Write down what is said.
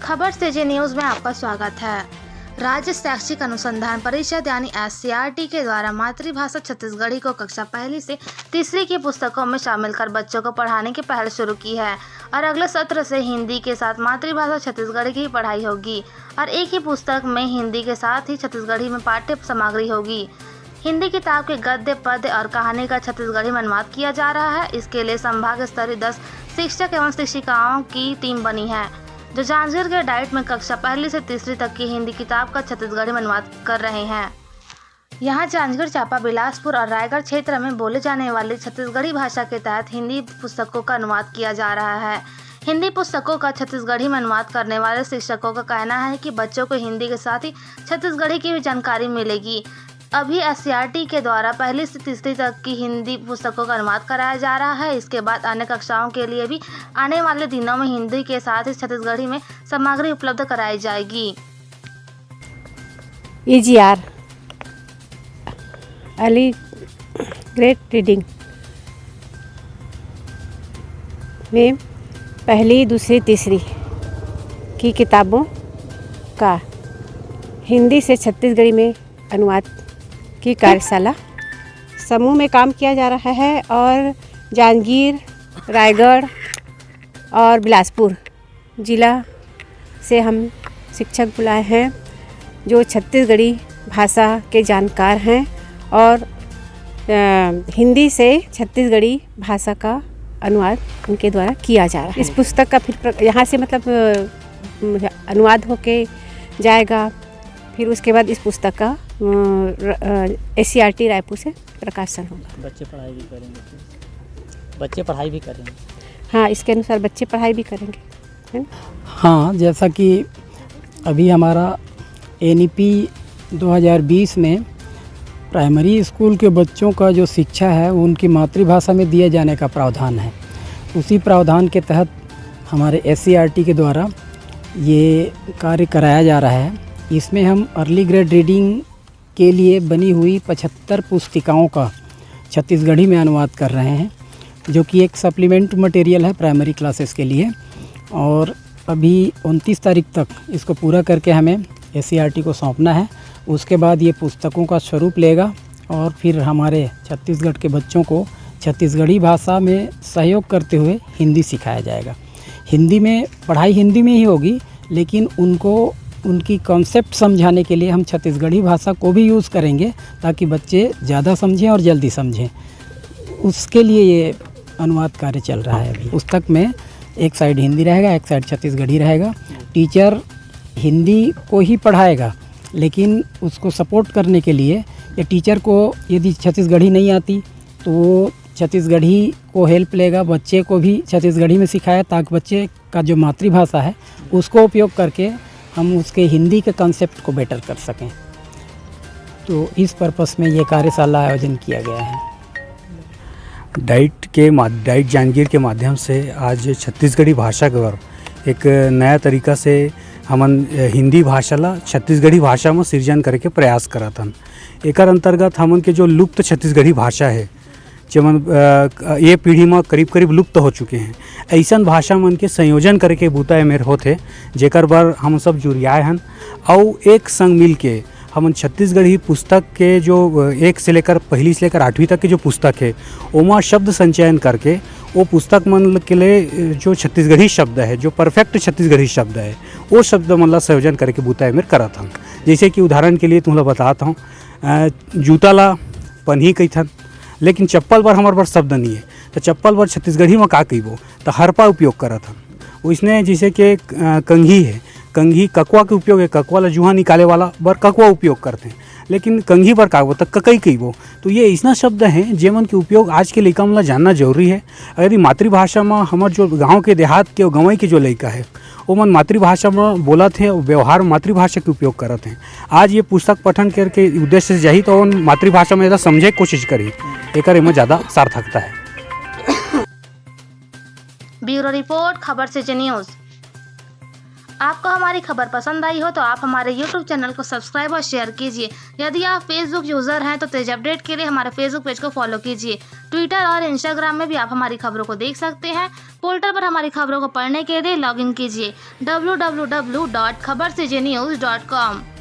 खबर से जी न्यूज़ में आपका स्वागत है। राज्य शैक्षिक अनुसंधान परिषद यानी SCRT के द्वारा मातृभाषा छत्तीसगढ़ी को कक्षा पहली से तीसरी की पुस्तकों में शामिल कर बच्चों को पढ़ाने की पहल शुरू की है और अगले सत्र से हिंदी के साथ मातृभाषा छत्तीसगढ़ी की पढ़ाई होगी और एक ही पुस्तक में हिंदी के साथ ही छत्तीसगढ़ी में पाठ्य सामग्री होगी। हिंदी किताब के गद्य, पद्य और कहानी का छत्तीसगढ़ी में अनुवाद किया जा रहा है। इसके लिए संभाग स्तरीय 10 शिक्षक एवं शिक्षिकाओं की टीम बनी है जो जांजगीर के डाइट में कक्षा पहली से तीसरी तक की हिंदी किताब का छत्तीसगढ़ी में अनुवाद कर रहे हैं। यहाँ जांजगीर चांपा, बिलासपुर और रायगढ़ क्षेत्र में बोले जाने वाली छत्तीसगढ़ी भाषा के तहत हिंदी पुस्तकों का अनुवाद किया जा रहा है। हिंदी पुस्तकों का छत्तीसगढ़ी में अनुवाद करने वाले शिक्षकों का कहना है कि बच्चों को हिंदी के साथ ही छत्तीसगढ़ी की भी जानकारी मिलेगी। अभी SCRT के द्वारा पहली से तीसरी तक की हिंदी पुस्तकों का अनुवाद कराया जा रहा है। इसके बाद अन्य कक्षाओं के लिए भी आने वाले दिनों में हिंदी के साथ ही छत्तीसगढ़ी में सामग्री उपलब्ध कराई जाएगी। EGR अर्ली ग्रेड रीडिंग में पहली, दूसरी, तीसरी की किताबों का हिंदी से छत्तीसगढ़ी में अनुवाद की कार्यशाला समूह में काम किया जा रहा है और जांजगीर, रायगढ़ और बिलासपुर जिला से हम शिक्षक बुलाए हैं जो छत्तीसगढ़ी भाषा के जानकार हैं और हिंदी से छत्तीसगढ़ी भाषा का अनुवाद उनके द्वारा किया जा रहा है। इस पुस्तक का फिर यहाँ से मतलब अनुवाद होके जाएगा, फिर उसके बाद इस पुस्तक का SCRT रायपुर से प्रकाशन होगा। बच्चे पढ़ाई भी करेंगे, बच्चे पढ़ाई भी करेंगे। हाँ, इसके अनुसार बच्चे पढ़ाई भी करेंगे, है ना? हाँ, जैसा कि अभी हमारा NEP 2020 में प्राइमरी स्कूल के बच्चों का जो शिक्षा है वो उनकी मातृभाषा में दिए जाने का प्रावधान है। उसी प्रावधान के तहत हमारे SCRT के द्वारा ये कार्य कराया जा रहा है। इसमें हम अर्ली ग्रेड रीडिंग के लिए बनी हुई 75 पुस्तिकाओं का छत्तीसगढ़ी में अनुवाद कर रहे हैं, जो कि एक सप्लीमेंट मटेरियल है प्राइमरी क्लासेस के लिए। और अभी 29 तारीख तक इसको पूरा करके हमें SCRT को सौंपना है। उसके बाद ये पुस्तकों का स्वरूप लेगा और फिर हमारे छत्तीसगढ़ के बच्चों को छत्तीसगढ़ी भाषा में सहयोग करते हुए हिंदी सिखाया जाएगा। हिंदी में पढ़ाई हिंदी में ही होगी, लेकिन उनको उनकी कॉन्सेप्ट समझाने के लिए हम छत्तीसगढ़ी भाषा को भी यूज़ करेंगे ताकि बच्चे ज़्यादा समझें और जल्दी समझें। उसके लिए ये अनुवाद कार्य चल रहा है। अभी पुस्तक में एक साइड हिंदी रहेगा, एक साइड छत्तीसगढ़ी रहेगा। टीचर हिंदी को ही पढ़ाएगा, लेकिन उसको सपोर्ट करने के लिए या टीचर को यदि छत्तीसगढ़ी नहीं आती तो वो छत्तीसगढ़ी को हेल्प लेगा, बच्चे को भी छत्तीसगढ़ी में सिखाया ताकि बच्चे का जो मातृभाषा है उसको उपयोग करके हम उसके हिंदी के कॉन्सेप्ट को बेटर कर सकें। तो इस पर्पस में ये कार्यशाला आयोजन किया गया है। डाइट जांजगीर के माध्यम से आज छत्तीसगढ़ी भाषा के एक नया तरीका से हमन हिंदी भाषा ला छत्तीसगढ़ी भाषा में सृजन करे के प्रयास करत हन। एकर अंतर्गत हमन के जो लुप्त छत्तीसगढ़ी भाषा है जेमन ये पीढ़ी में करीब करीब लुप्त हो चुके हैं, ऐसा भाषा मन के संयोजन करे के बूता मेर होते, जेकर बर हम सब जुरियाए हन और एक संग मिल के हम छत्तीसगढ़ी पुस्तक के जो 1 से लेकर पहली से लेकर 8वीं तक के जो पुस्तक है ओमा शब्द संचयन करके वो पुस्तक मन के लिए जो छत्तीसगढ़ी शब्द है, जो परफेक्ट छत्तीसगढ़ी शब्द है, वो शब्द मन ला संयोजन करे के बूता मेर करत हन। जैसे कि उदाहरण के लिए तुम्हें बताता हूँ, जूता ला पन्ही कहथन, लेकिन चप्पल पर हमारे पास शब्द नहीं है, तो चप्पल पर छत्तीसगढ़ी में का कहिबो तो हरपा उपयोग करत हन। उसने जैसे कि कंघी है, कंघी ककवा के उपयोग है, ककवा ला जुहा निकाले वाला बर ककवा उपयोग करते हैं, लेकिन कंघी पर का तो ककई कहिबो। तो ये ऐसा शब्द हैं जेमन के उपयोग आज के लइका मन जानना जरूरी है। अगर मातृभाषा में हमार जो गाँव के देहात के गंवई के जो लइका है वो मन मातृभाषा में बोलत हैं, व्यवहार मातृभाषा के उपयोग करते हैं। आज ये पुस्तक पठन करके उद्देश्य से जाही तो मातृभाषा में समझे के कोशिश करी, एक ज़्यादा सार्थकता है। ब्यूरो रिपोर्ट, खबर से न्यूज़। आपको हमारी खबर पसंद आई हो तो आप हमारे YouTube चैनल को सब्सक्राइब और शेयर कीजिए। यदि आप Facebook यूज़र हैं तो तेज अपडेट के लिए हमारे Facebook पेज को फॉलो कीजिए। ट्विटर और इंस्टाग्राम में भी आप हमारी खबरों को देख सकते हैं। पोर्टल पर हमारी खबरों को पढ़ने के लिए लॉगिन कीजिए www.khabarcjnews.com।